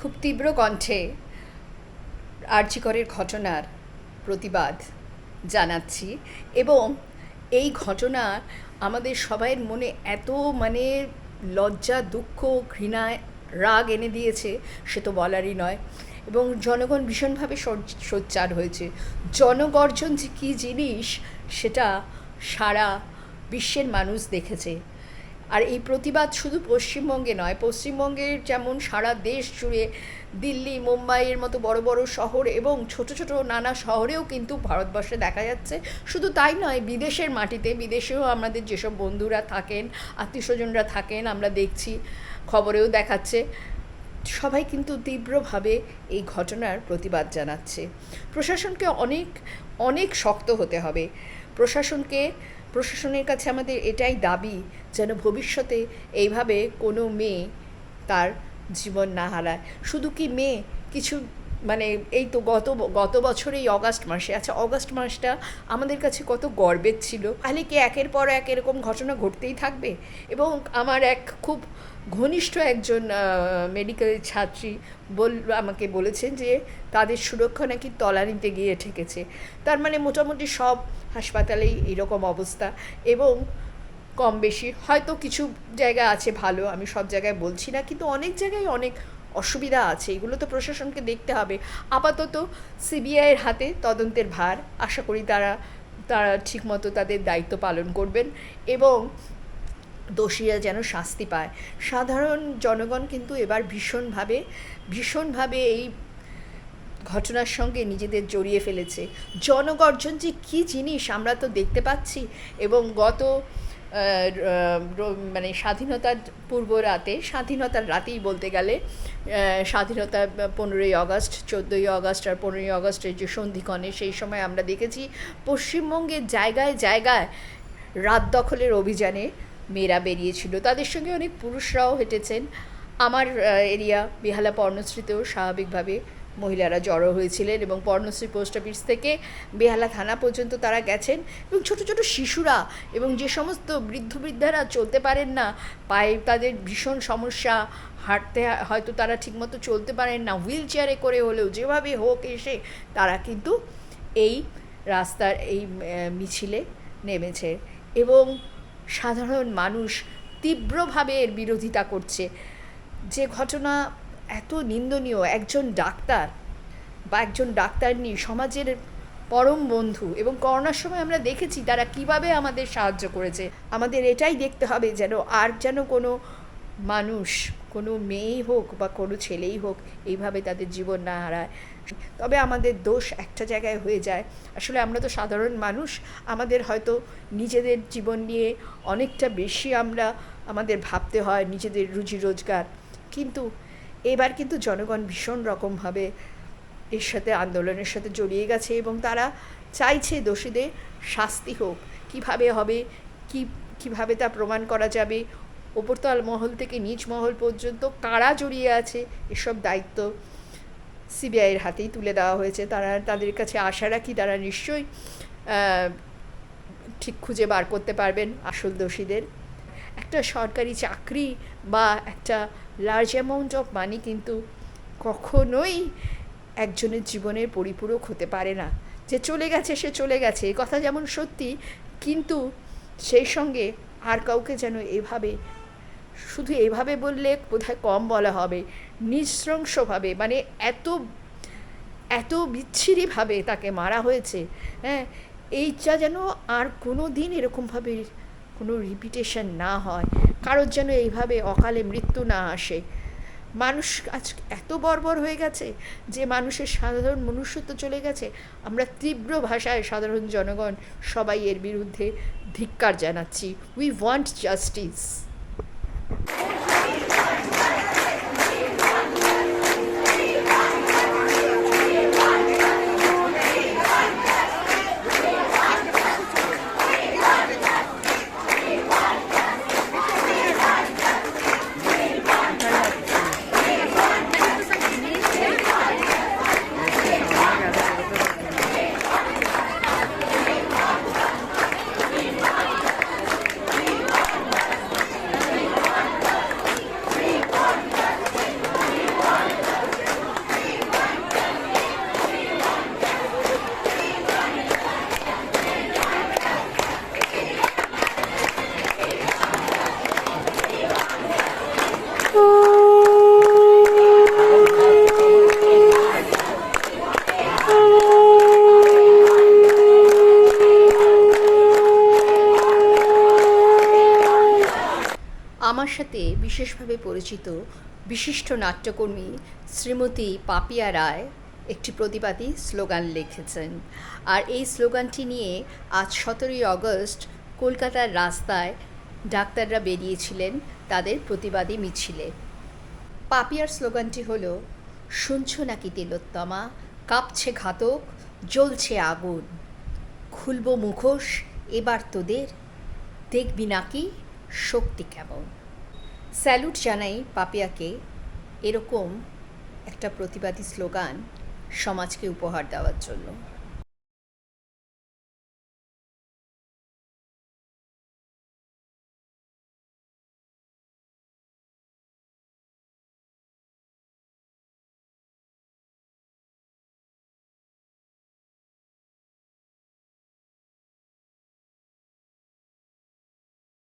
খুব তীব্র কণ্ঠে আরজি করের ঘটনার প্রতিবাদ জানাচ্ছি। এবং এই ঘটনা আমাদের সবাইয়ের মনে এত মানে লজ্জা, দুঃখ, ঘৃণায়, রাগ এনে দিয়েছে, সে তো বলারই নয়। এবং জনগণ ভীষণভাবে সোচ্চার হয়েছে। জনগর্জন যে কী জিনিস সেটা সারা বিশ্বের মানুষ দেখেছে। আর এই প্রতিবাদ শুধু পশ্চিমবঙ্গে নয়, পশ্চিমবঙ্গের যেমন সারা দেশ জুড়ে, দিল্লি, মুম্বাইয়ের মতো বড় বড় শহর এবং ছোট ছোট নানা শহরেও কিন্তু ভারতবর্ষে দেখা যাচ্ছে। শুধু তাই নয়, বিদেশের মাটিতে, বিদেশেও আমাদের যেসব বন্ধুরা থাকেন, আত্মীয়স্বজনরা থাকেন, আমরা দেখছি, খবরেও দেখাচ্ছে, সবাই কিন্তু তীব্রভাবে এই ঘটনার প্রতিবাদ জানাচ্ছে। প্রশাসনকে অনেক অনেক শক্ত হতে হবে। প্রশাসনের কাছে আমাদের এটাই দাবি, যেন ভবিষ্যতে এইভাবে কোনো মেয়ে তার জীবন না হারায়। শুধু কি মেয়ে, কিছু মানে এই তো গত বছর এই অগাস্ট মাসে, আচ্ছা অগাস্ট মাসটা আমাদের কাছে কত গর্বের ছিল। তাহলে কি একের পর এক এরকম ঘটনা ঘটতেই থাকবে? এবং আমার এক খুব ঘনিষ্ঠ একজন মেডিকেল ছাত্রী আমাকে বলেছেন যে তাদের সুরক্ষা নাকি তলানিতে গিয়ে ঠেকেছে। তার মানে মোটামুটি সব হাসপাতালেই এইরকম অবস্থা। এবং কম বেশি হয়তো কিছু জায়গা আছে ভালো, আমি সব জায়গায় বলছি না, কিন্তু অনেক জায়গায় অনেক অসুবিধা আছে। এগুলো তো প্রশাসনকে দেখতে হবে। আপাতত সিবিআইয়ের হাতে তদন্তের ভার। আশা করি তারা ঠিকমতো তাদের দায়িত্ব পালন করবেন এবং দোষীরা যেন শাস্তি পায়। সাধারণ জনগণ কিন্তু এবার ভীষণভাবে এই ঘটনার সঙ্গে নিজেদের জড়িয়ে ফেলেছে। জনগর্জন যে কী জিনিস আমরা তো দেখতে পাচ্ছি। এবং গত মানে স্বাধীনতার পূর্ব রাতে, স্বাধীনতার রাতেই বলতে গেলে, স্বাধীনতা 15ই আগস্ট, 14ই আগস্ট আর 15ই আগস্টের যে সন্ধিক্ষণে, সেই সময় আমরা দেখেছি পশ্চিমবঙ্গের জায়গায় জায়গায় রাত দখলের অভিযানে মেয়েরা বেরিয়েছিল। তাদের সঙ্গে অনেক পুরুষরাও হেঁটেছেন। আমার এরিয়া বেহালা পর্ণশ্রীতেও স্বাভাবিকভাবে মহিলারা জড়ো হয়েছিলেন এবং পর্ণশ্রী পোস্ট অফিস থেকে বেহালা থানা পর্যন্ত তারা গেছেন। এবং ছোট ছোট শিশুরা এবং যে সমস্ত বৃদ্ধারা চলতে পারেন না, পায়ে তাদের ভীষণ সমস্যা, হাঁটতে হয়তো তারা ঠিকমতো চলতে পারেন না, হুইল চেয়ারে করে হলেও যেভাবে হোক এসে তারা কিন্তু এই রাস্তার এই মিছিলে নেমেছে। এবং সাধারণ মানুষ তীব্রভাবে এর বিরোধিতা করছে। যে ঘটনা এত নিন্দনীয়, একজন ডাক্তারনি সমাজের পরম বন্ধু, এবং করোনার সময় আমরা দেখেছি তারা কিভাবে আমাদের সাহায্য করেছে। আমাদের এটাই দেখতে হবে যেন কোনো মানুষ, কোনো মেয়েই হোক বা কোনো ছেলেই হোক, এইভাবে তাদের জীবন না হারায়। তবে আমাদের দোষ একটা জায়গায় হয়ে যায়, আসলে আমরা তো সাধারণ মানুষ, আমাদের হয়তো নিজেদের জীবন নিয়ে অনেকটা বেশি আমাদের ভাবতে হয়, নিজেদের রুজি রোজগার। কিন্তু এবার কিন্তু জনগণ ভীষণ রকমভাবে এর সাথে, আন্দোলনের সাথে জড়িয়ে গেছে এবং তারা চাইছে দোষীদের শাস্তি হোক। কীভাবে হবে, কীভাবে তা প্রমাণ করা যাবে, ওপরতল মহল থেকে নিচ মহল পর্যন্ত কারা জড়িয়ে আছে, এসব দায়িত্ব সিবিআইয়ের হাতেই তুলে দেওয়া হয়েছে। তাদের কাছে আশা রাখি তারা নিশ্চয়ই ঠিক খুঁজে বার করতে পারবেন আসল দোষীদের। একটা সরকারি চাকরি বা একটা লার্জ অ্যামাউন্ট অফ মানি কিন্তু কখনোই একজনের জীবনের পরিপূরক হতে পারে না। যে চলে গেছে সে চলে গেছে, এ কথা যেমন সত্যি, কিন্তু সেই সঙ্গে আর কাউকে যেন শুধু এইভাবে বললে বোধহয় কম বলা হবে, নৃশংসভাবে, মানে এত বিচ্ছিরিভাবে তাকে মারা হয়েছে। হ্যাঁ, এইটা যেন আর কোনো দিন এরকমভাবে কোনো রিপিটেশন না হয়, কারোর যেন এইভাবে অকালে মৃত্যু না আসে। মানুষ আজ এত বর্বর হয়ে গেছে যে মানুষের সাধারণ মনুষ্যত্ব চলে গেছে। আমরা তীব্র ভাষায় সাধারণ জনগণ সবাই এর বিরুদ্ধে ধিক্কার জানাচ্ছি। We want justice. আমার সাথে বিশেষভাবে পরিচিত বিশিষ্ট নাট্যকর্মী শ্রীমতী পাপিয়া রায় একটি প্রতিবাদী স্লোগান লিখেছেন। আর এই স্লোগানটি নিয়ে আজ 17ই আগস্ট কলকাতার রাস্তায় ডাক্তাররা বেরিয়েছিলেন তাদের প্রতিবাদী মিছিলে। পাপিয়ার স্লোগানটি হলো, শুনছ নাকি তিলোত্তমা, কাঁপছে ঘাতক, জ্বলছে আগুন, খুলব মুখোশ এবার তোদের, দেখবি নাকি শক্তি কেমন। স্যালুট জানাই পাপিয়াকে এরকম একটা প্রতিবাদী স্লোগান সমাজকে উপহার দেওয়ার জন্য।